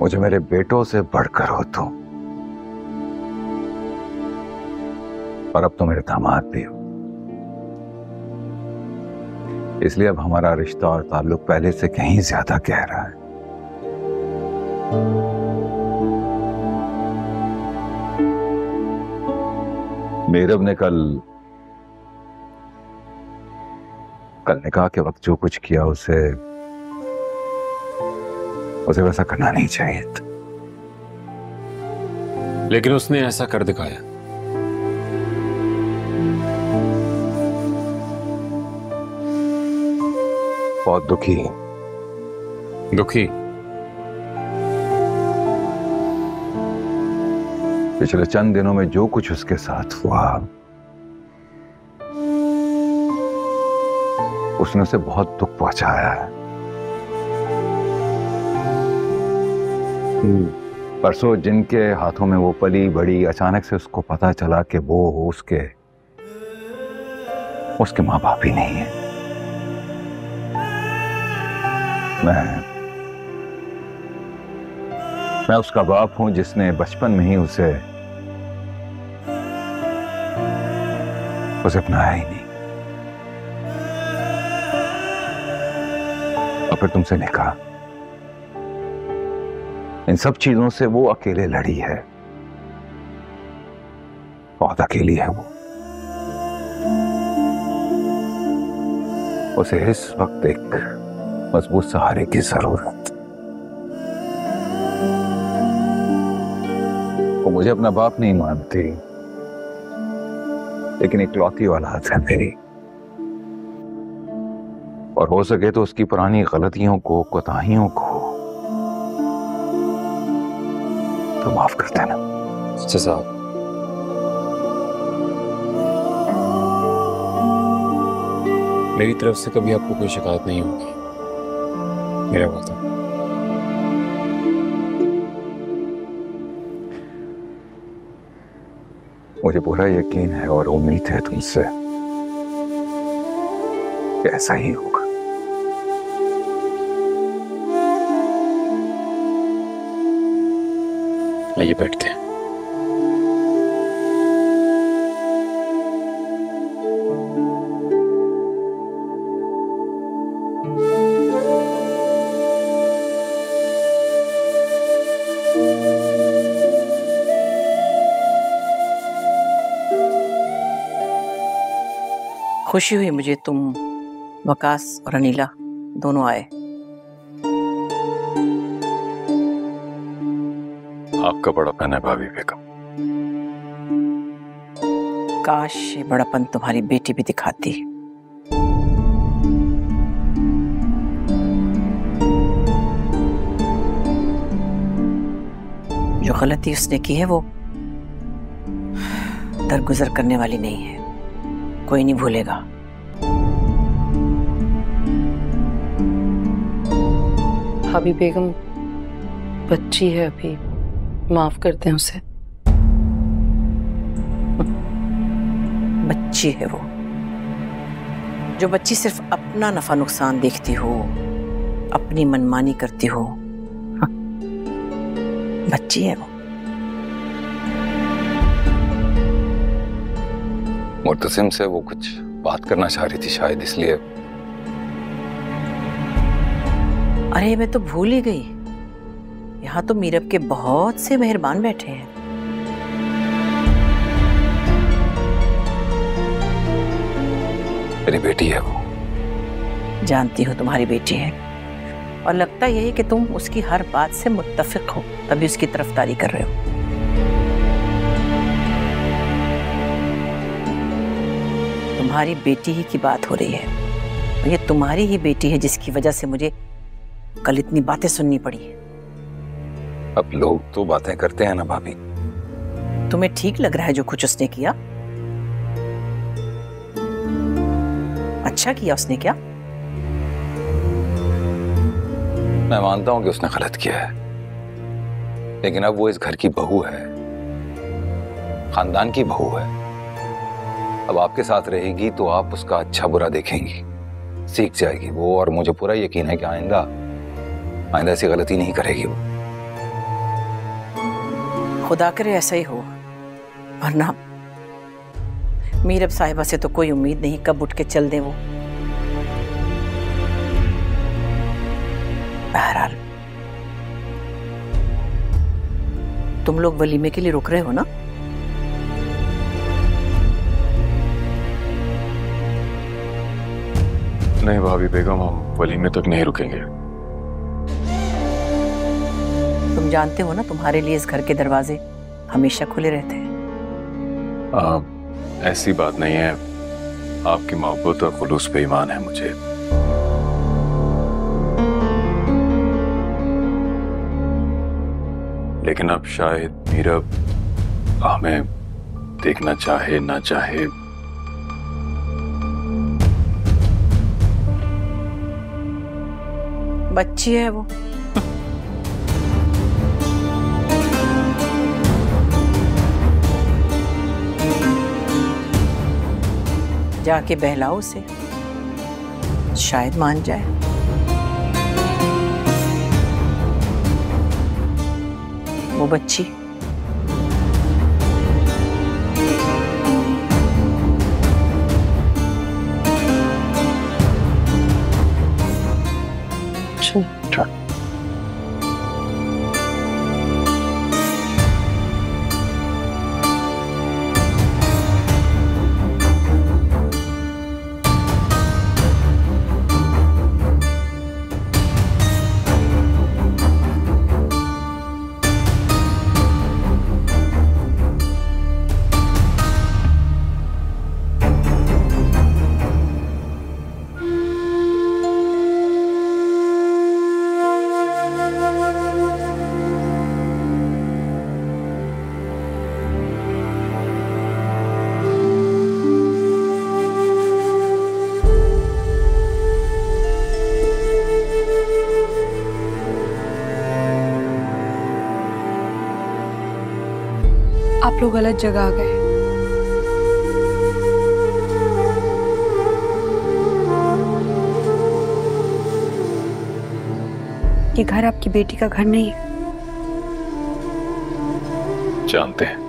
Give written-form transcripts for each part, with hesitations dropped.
मुझे मेरे बेटों से बढ़कर हो तुम, और अब तो मेरे दामाद भी हो। इसलिए अब हमारा रिश्ता और ताल्लुक पहले से कहीं ज्यादा गहरा है। मीरब ने कल निकाह के वक्त जो कुछ किया उसे वैसा करना नहीं चाहिए था। लेकिन उसने ऐसा कर दिखाया। बहुत दुखी पिछले चंद दिनों में जो कुछ उसके साथ हुआ, उसने उसे बहुत दुख पहुंचाया है। परसों जिनके हाथों में वो पली बड़ी, अचानक से उसको पता चला कि वो उसके माँ बाप ही नहीं है। मैं उसका बाप हूं जिसने बचपन में ही उसे अपनाया ही नहीं, और फिर तुमसे निकाह। इन सब चीजों से वो अकेले लड़ी है, बहुत अकेली है वो। उसे इस वक्त एक मजबूत सहारे की जरूरत। वो मुझे अपना बाप नहीं मानती, लेकिन इकलौती औलाद है मेरी, और हो सके तो उसकी पुरानी गलतियों को, कोताहियों को तो माफ कर देना। साहब, मेरी तरफ से कभी आपको कोई शिकायत नहीं होगी, मेरा वादा। मुझे पूरा यकीन है और उम्मीद है तुमसे कि ऐसा ही होगा। आइए बैठते हैं। खुशी हुई मुझे तुम, वकास और अनीला दोनों आए। आपका बड़ापन है भाभी बेगम। काश ये बड़ापन तुम्हारी बेटी भी दिखाती। जो गलती उसने की है वो दरगुजर करने वाली नहीं है, कोई नहीं भूलेगा। भाभी बेगम बच्ची है, अभी माफ करते हैं उसे। बच्ची है वो, जो बच्ची सिर्फ अपना नफा नुकसान देखती हो, अपनी मनमानी करती हो। बच्ची है वो। मुर्तसिम से वो कुछ बात करना चाह रही थी शायद, इसलिए। अरे मैं तो भूल ही गई, यहाँ तो मीरब के बहुत से मेहरबान बैठे हैं। मेरी बेटी है वो। जानती हो तुम्हारी बेटी है, और लगता यही कि तुम उसकी हर बात से मुत्तफिक हो, तभी उसकी तरफदारी कर रहे हो। तुम्हारी बेटी ही की बात हो रही है, और ये तुम्हारी ही बेटी है जिसकी वजह से मुझे कल इतनी बातें सुननी पड़ी। अब लोग तो बातें करते हैं ना भाभी। तुम्हें ठीक लग रहा है जो कुछ उसने किया? अच्छा किया उसने क्या? मैं मानता हूं कि उसने गलत किया है, लेकिन अब वो इस घर की बहू है, खानदान की बहू है। अब आपके साथ रहेगी तो आप उसका अच्छा बुरा देखेंगी, सीख जाएगी वो, और मुझे पूरा यकीन है कि आइंदा ऐसी गलती नहीं करेगी वो। खुदा करे ऐसा ही हो, वरना मीरब साहिबा से तो कोई उम्मीद नहीं कब उठ के चल दे वो। बहरहाल तुम लोग वलीमे के लिए रुक रहे हो ना? नहीं भाभी बेगम, हम वलीमे तक नहीं रुकेंगे। तुम जानते हो ना तुम्हारे लिए इस घर के दरवाजे हमेशा खुले रहते हैं। ऐसी बात नहीं है, आपकी मोहब्बत और खुलूस पे ईमान है मुझे। लेकिन अब शायद मीरब हमें देखना चाहे ना चाहे, बच्ची है वो। जाके बहलाओ उसे, शायद मान जाए। वो बच्ची आप लोग गलत जगह आ गए। ये घर आपकी बेटी का घर नहीं है। जानते हैं,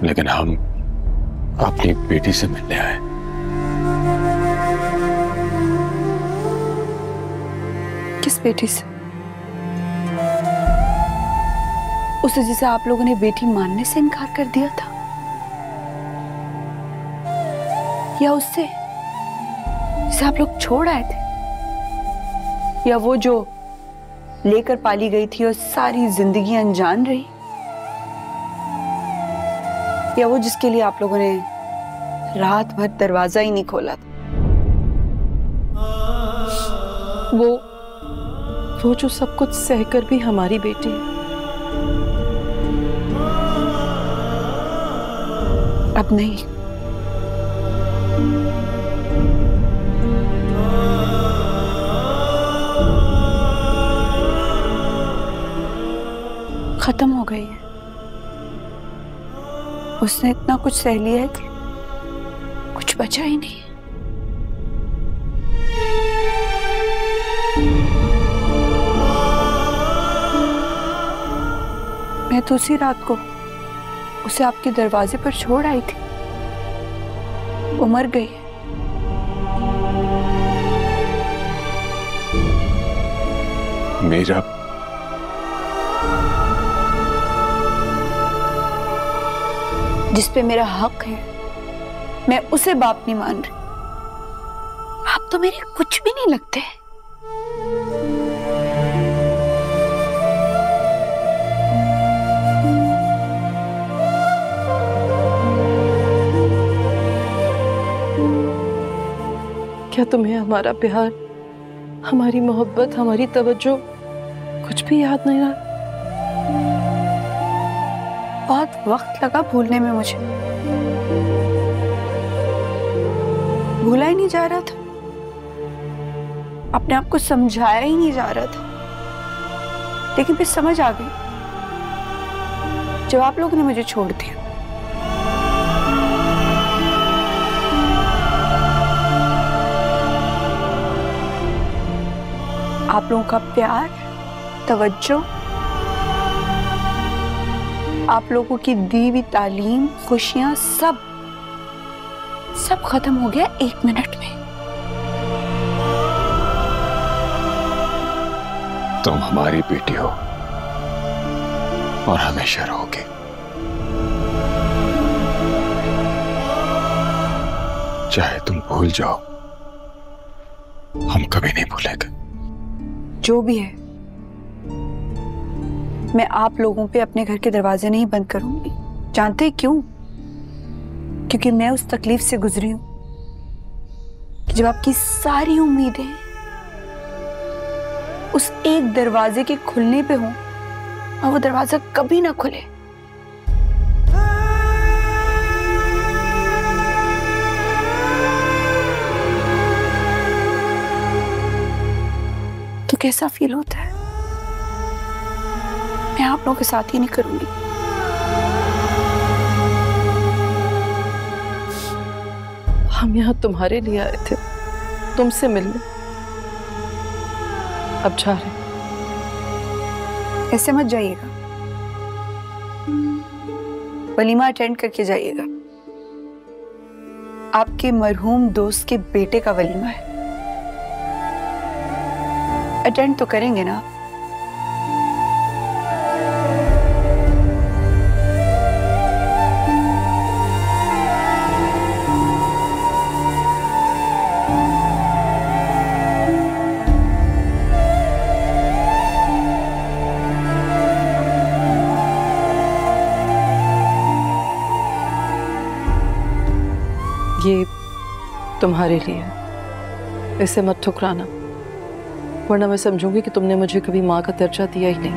लेकिन हम अपनी बेटी से मिलने आए। किस बेटी से? उसे जिसे आप लोगों ने बेटी मानने से इनकार कर दिया था, या उससे जिसे आप लोग छोड़ आए थे, या वो जो लेकर पाली गई थी और सारी जिंदगी अनजान रही, या वो जिसके लिए आप लोगों ने रात भर दरवाजा ही नहीं खोला था? वो जो सब कुछ सहकर भी हमारी बेटी है। अब नहीं। खत्म हो गई है। उसने इतना कुछ सह लिया है कि कुछ बचा ही नहीं। मैं तो उसी रात को उसे आपके दरवाजे पर छोड़ आई थी। वो मर गई। मेरा जिस पे मेरा हक है, मैं उसे बाप नहीं मान रही। आप तो मेरे कुछ भी नहीं लगते। क्या तुम्हें हमारा प्यार, हमारी मोहब्बत, हमारी तवज्जो कुछ भी याद नहीं रहा? बहुत वक्त लगा भूलने में मुझे। भूला ही नहीं जा रहा था, अपने आप को समझाया ही नहीं जा रहा था। लेकिन फिर समझ आ गई जब आप लोगों ने मुझे छोड़ दिया। आप लोगों का प्यार, तवज्जो आप लोगों की दी हुई तालीम, खुशियां, सब खत्म हो गया 1 मिनट में। तुम हमारी बेटी हो और हमेशा रहोगे। चाहे तुम भूल जाओ, हम कभी नहीं भूलेंगे। जो भी है, मैं आप लोगों पे अपने घर के दरवाजे नहीं बंद करूंगी। जानते क्यों? क्योंकि मैं उस तकलीफ से गुजरी हूं कि जब आपकी सारी उम्मीदें उस एक दरवाजे के खुलने पे हों और वो दरवाजा कभी ना खुले। तो कैसा फील होता है? मैं आप लोगों के साथ ही नहीं करूंगी। हम यहाँ तुम्हारे लिए आए थे, तुमसे मिलने। अब जा रहे। ऐसे मत जाइएगा, वलीमा अटेंड करके जाइएगा। आपके मरहूम दोस्त के बेटे का वलीमा है, अटेंड तो करेंगे ना? ये तुम्हारे लिए, इसे मत ठुकराना, वरना मैं समझूंगी कि तुमने मुझे कभी माँ का दर्जा दिया ही नहीं।